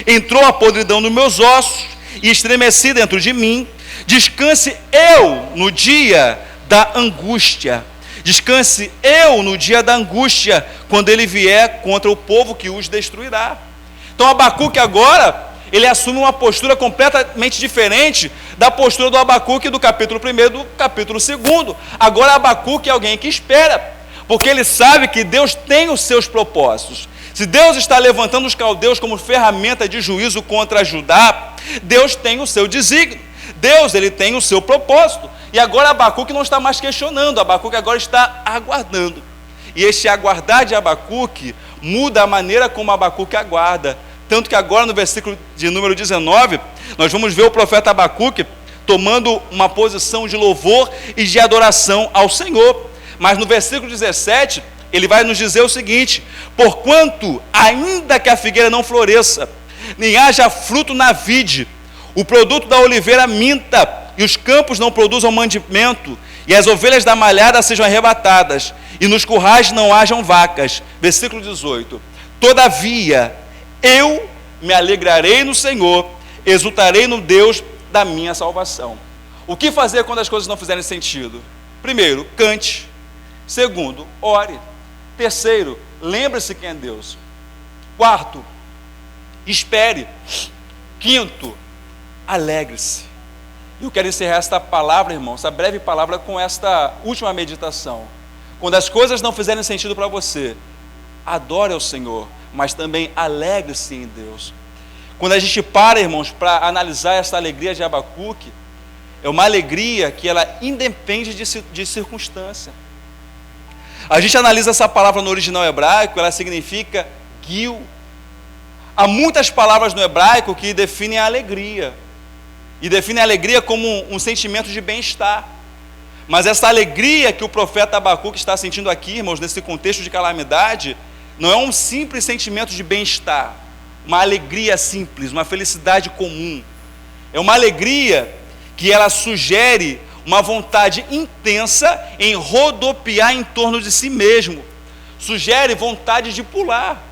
entrou a podridão nos meus ossos e estremeci dentro de mim. Descanse eu no dia da angústia. Descanse eu no dia da angústia, quando ele vier contra o povo que os destruirá. Então Abacuque agora, ele assume uma postura completamente diferente da postura do Abacuque do capítulo 1 e do capítulo 2. Agora Abacuque é alguém que espera, porque ele sabe que Deus tem os seus propósitos. Se Deus está levantando os caldeus como ferramenta de juízo contra Judá, Deus tem o seu desígnio. Deus, ele tem o seu propósito. E agora Abacuque não está mais questionando, Abacuque agora está aguardando. E este aguardar de Abacuque muda a maneira como Abacuque aguarda. Tanto que agora no versículo de número 19, nós vamos ver o profeta Abacuque tomando uma posição de louvor e de adoração ao Senhor. Mas no versículo 17, ele vai nos dizer o seguinte: porquanto, ainda que a figueira não floresça, nem haja fruto na vide, o produto da oliveira minta, e os campos não produzam mantimento, e as ovelhas da malhada sejam arrebatadas, e nos currais não hajam vacas. Versículo 18: todavia, eu me alegrarei no Senhor, exultarei no Deus da minha salvação. O que fazer quando as coisas não fizerem sentido? Primeiro, cante. Segundo, ore. Terceiro, lembre-se quem é Deus. Quarto, espere. Quinto, alegre-se. Eu quero encerrar esta palavra, irmão, essa breve palavra, com esta última meditação. Quando as coisas não fizerem sentido para você, adore ao Senhor, mas também alegre-se em Deus. Quando a gente para, irmãos, para analisar essa alegria de Abacuque, é uma alegria que ela independe de circunstância. A gente analisa essa palavra no original hebraico, ela significa gil. Há muitas palavras no hebraico que definem a alegria, e definem a alegria como um sentimento de bem-estar. Mas essa alegria que o profeta Abacuque está sentindo aqui, irmãos, nesse contexto de calamidade, não é um simples sentimento de bem-estar, uma alegria simples, uma felicidade comum. É uma alegria que ela sugere uma vontade intensa em rodopiar em torno de si mesmo. Sugere vontade de pular.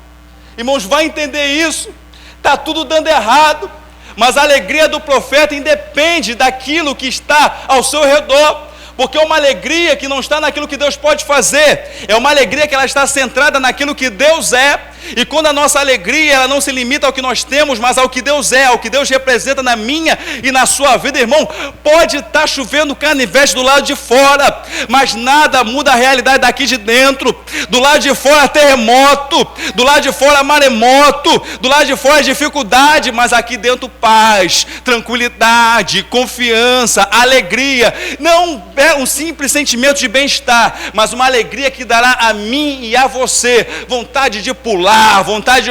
Irmãos, vai entender isso. Está tudo dando errado, mas a alegria do profeta independe daquilo que está ao seu redor. Porque é uma alegria que não está naquilo que Deus pode fazer, é uma alegria que ela está centrada naquilo que Deus é. E quando a nossa alegria, ela não se limita ao que nós temos, mas ao que Deus é, ao que Deus representa na minha e na sua vida, irmão, pode estar chovendo canivete do lado de fora, mas nada muda a realidade daqui de dentro. Do lado de fora terremoto, do lado de fora maremoto, do lado de fora dificuldade, mas aqui dentro paz, tranquilidade, confiança, alegria. Não é um simples sentimento de bem-estar, mas uma alegria que dará a mim e a você vontade de pular, vontade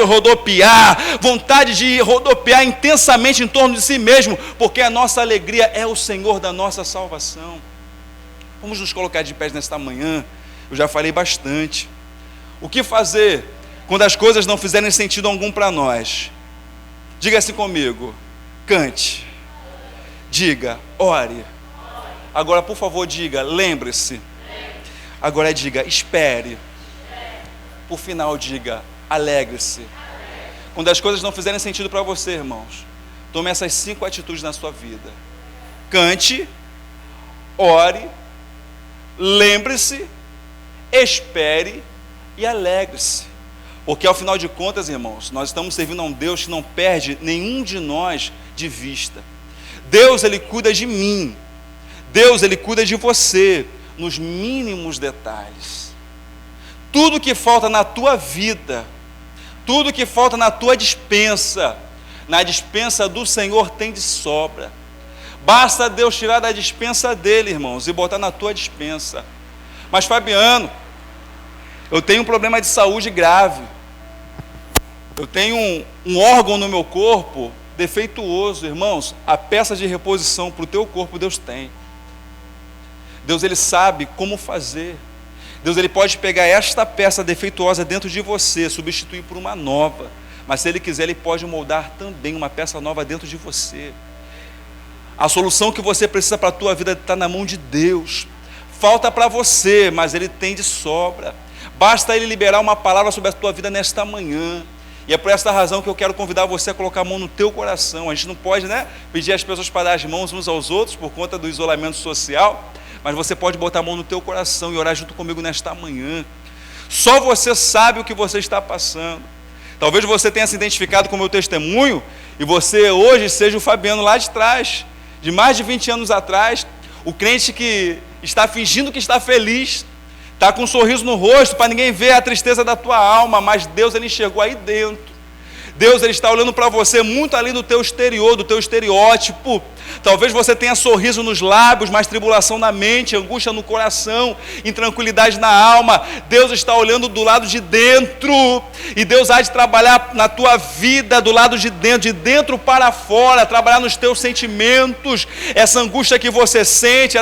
de rodopiar intensamente em torno de si mesmo, porque a nossa alegria é o Senhor da nossa salvação. Vamos nos colocar de pé nesta manhã. Eu já falei bastante. O que fazer quando as coisas não fizerem sentido algum para nós? Diga assim comigo: cante. Diga, ore. Agora, por favor, diga, lembre-se. Agora diga, espere. Por final, diga, alegre-se. Quando as coisas não fizerem sentido para você, irmãos, tome essas 5 atitudes na sua vida. Cante, ore, lembre-se, espere e alegre-se. Porque ao final de contas, irmãos, nós estamos servindo a um Deus que não perde nenhum de nós de vista. Deus, Ele cuida de mim. Deus, Ele cuida de você nos mínimos detalhes. Tudo que falta na tua vida, tudo que falta na tua despensa, na despensa do Senhor tem de sobra. Basta Deus tirar da despensa dele, irmãos, e botar na tua despensa. Mas Fabiano, eu tenho um problema de saúde grave. Eu tenho um órgão no meu corpo defeituoso, irmãos. A peça de reposição para o teu corpo Deus tem. Deus, Ele sabe como fazer. Deus, Ele pode pegar esta peça defeituosa dentro de você, substituir por uma nova. Mas se Ele quiser, Ele pode moldar também uma peça nova dentro de você. A solução que você precisa para a tua vida está na mão de Deus. Falta para você, mas Ele tem de sobra. Basta Ele liberar uma palavra sobre a tua vida nesta manhã. E é por essa razão que eu quero convidar você a colocar a mão no teu coração. A gente não pode, pedir às pessoas para dar as mãos uns aos outros por conta do isolamento social, mas você pode botar a mão no teu coração e orar junto comigo nesta manhã. Só você sabe o que você está passando. Talvez você tenha se identificado com o meu testemunho e você hoje seja o Fabiano lá de trás, de mais de 20 anos atrás, o crente que está fingindo que está feliz, está com um sorriso no rosto para ninguém ver a tristeza da tua alma, mas Deus, Ele enxergou aí dentro. Deus, Ele está olhando para você muito além do teu exterior, do teu estereótipo. Talvez você tenha sorriso nos lábios, mas tribulação na mente, angústia no coração, intranquilidade na alma. Deus está olhando do lado de dentro, e Deus há de trabalhar na tua vida do lado de dentro para fora, trabalhar nos teus sentimentos, essa angústia que você sente,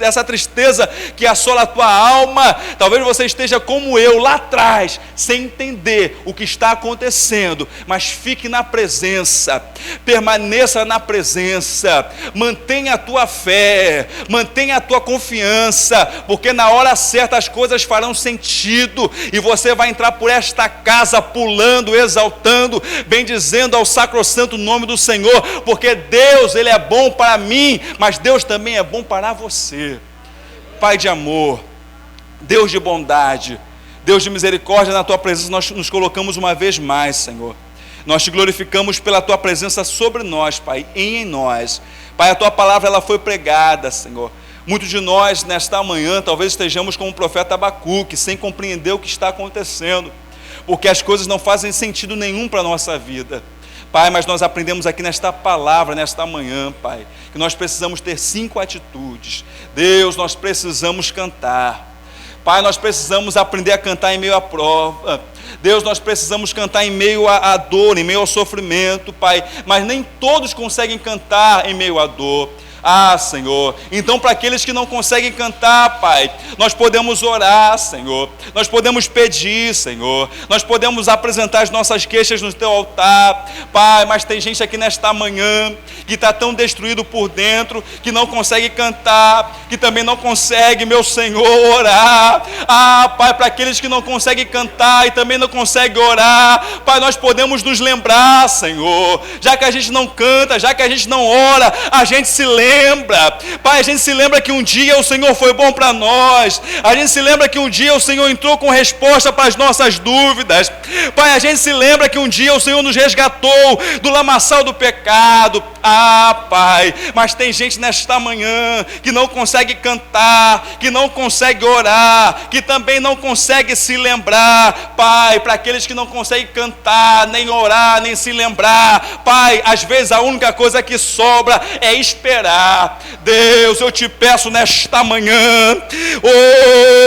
essa tristeza que assola a tua alma. Talvez você esteja como eu, lá atrás, sem entender o que está acontecendo, mas fique na presença, permaneça na presença, mantenha a tua fé, mantenha a tua confiança, porque na hora certa as coisas farão sentido, e você vai entrar por esta casa pulando, exaltando, bendizendo ao sacrossanto nome do Senhor, porque Deus, Ele é bom para mim, mas Deus também é bom para você. Pai de amor, Deus de bondade, Deus de misericórdia, na tua presença nós nos colocamos uma vez mais, Senhor. Nós te glorificamos pela tua presença sobre nós, Pai, e em nós. Pai, a tua palavra ela foi pregada, Senhor. Muitos de nós, nesta manhã, talvez estejamos como o profeta Abacuque, sem compreender o que está acontecendo, porque as coisas não fazem sentido nenhum para a nossa vida. Pai, mas nós aprendemos aqui nesta palavra, nesta manhã, Pai, que nós precisamos ter 5 atitudes. Deus, nós precisamos cantar. Pai, nós precisamos aprender a cantar em meio à prova. Deus, nós precisamos cantar em meio à dor, em meio ao sofrimento, Pai. Mas nem todos conseguem cantar em meio à dor. Ah, Senhor, então para aqueles que não conseguem cantar, Pai, nós podemos orar, Senhor, nós podemos pedir, Senhor, nós podemos apresentar as nossas queixas no Teu altar, Pai, mas tem gente aqui nesta manhã que está tão destruído por dentro, que não consegue cantar, que também não consegue, meu Senhor, orar. Ah, Pai, para aqueles que não conseguem cantar e também não conseguem orar, Pai, nós podemos nos lembrar, Senhor, já que a gente não canta, já que a gente não ora, a gente se lembra. Pai, a gente se lembra que um dia o Senhor foi bom para nós, a gente se lembra que um dia o Senhor entrou com resposta para as nossas dúvidas, Pai, a gente se lembra que um dia o Senhor nos resgatou do lamaçal do pecado. Ah, Pai, mas tem gente nesta manhã que não consegue cantar, que não consegue orar, que também não consegue se lembrar. Pai, para aqueles que não conseguem cantar, nem orar, nem se lembrar, Pai, às vezes a única coisa que sobra é esperar. esperar. Deus, eu te peço nesta manhã,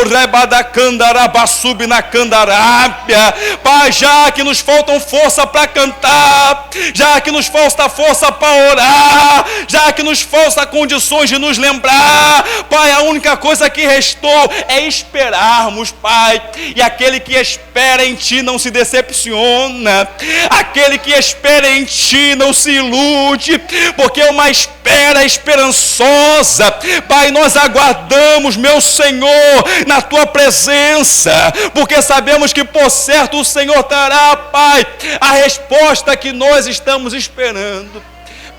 rebadacandarabasub na candarábia, Pai, já que nos faltam força para cantar, já que nos falta força para orar, já que nos falta condições de nos lembrar, Pai, a única coisa que restou é esperarmos, Pai, e aquele que espera em Ti não se decepciona, aquele que espera em Ti não se ilude, porque é uma espera esperançosa. Pai, nós aguardamos, meu Senhor, na Tua presença, porque sabemos que por certo o Senhor dará, Pai, a resposta que nós estamos esperando.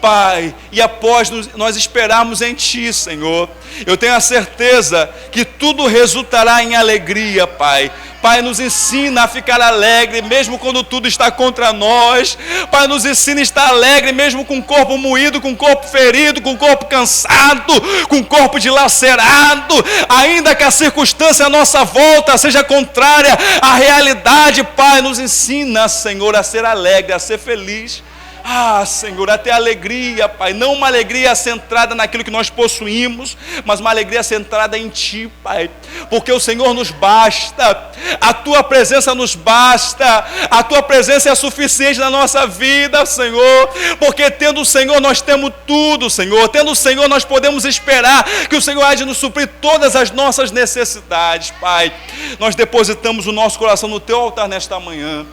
Pai, e após nós esperarmos em Ti, Senhor, eu tenho a certeza que tudo resultará em alegria, Pai. Pai, nos ensina a ficar alegre, mesmo quando tudo está contra nós. Pai, nos ensina a estar alegre, mesmo com o corpo moído, com o corpo ferido, com o corpo cansado, com o corpo dilacerado. Ainda que a circunstância à nossa volta seja contrária à realidade, Pai, nos ensina, Senhor, a ser alegre, a ser feliz. Ah, Senhor, até alegria, Pai, não uma alegria centrada naquilo que nós possuímos, mas uma alegria centrada em Ti, Pai, porque o Senhor nos basta, a Tua presença nos basta, a Tua presença é suficiente na nossa vida, Senhor, porque tendo o Senhor nós temos tudo, Senhor, tendo o Senhor nós podemos esperar que o Senhor há de nos suprir todas as nossas necessidades, Pai. Nós depositamos o nosso coração no Teu altar nesta manhã.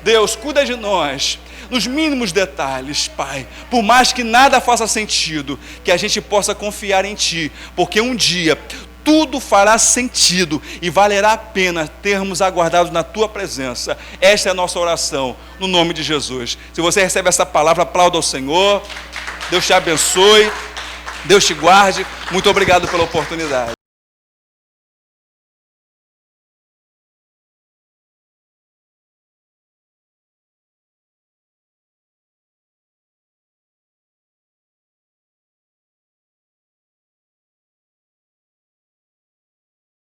Deus, cuida de nós, nos mínimos detalhes, Pai, por mais que nada faça sentido, que a gente possa confiar em Ti, porque um dia tudo fará sentido e valerá a pena termos aguardado na Tua presença. Esta é a nossa oração, no nome de Jesus. Se você recebe essa palavra, aplauda ao Senhor. Deus te abençoe, Deus te guarde. Muito obrigado pela oportunidade.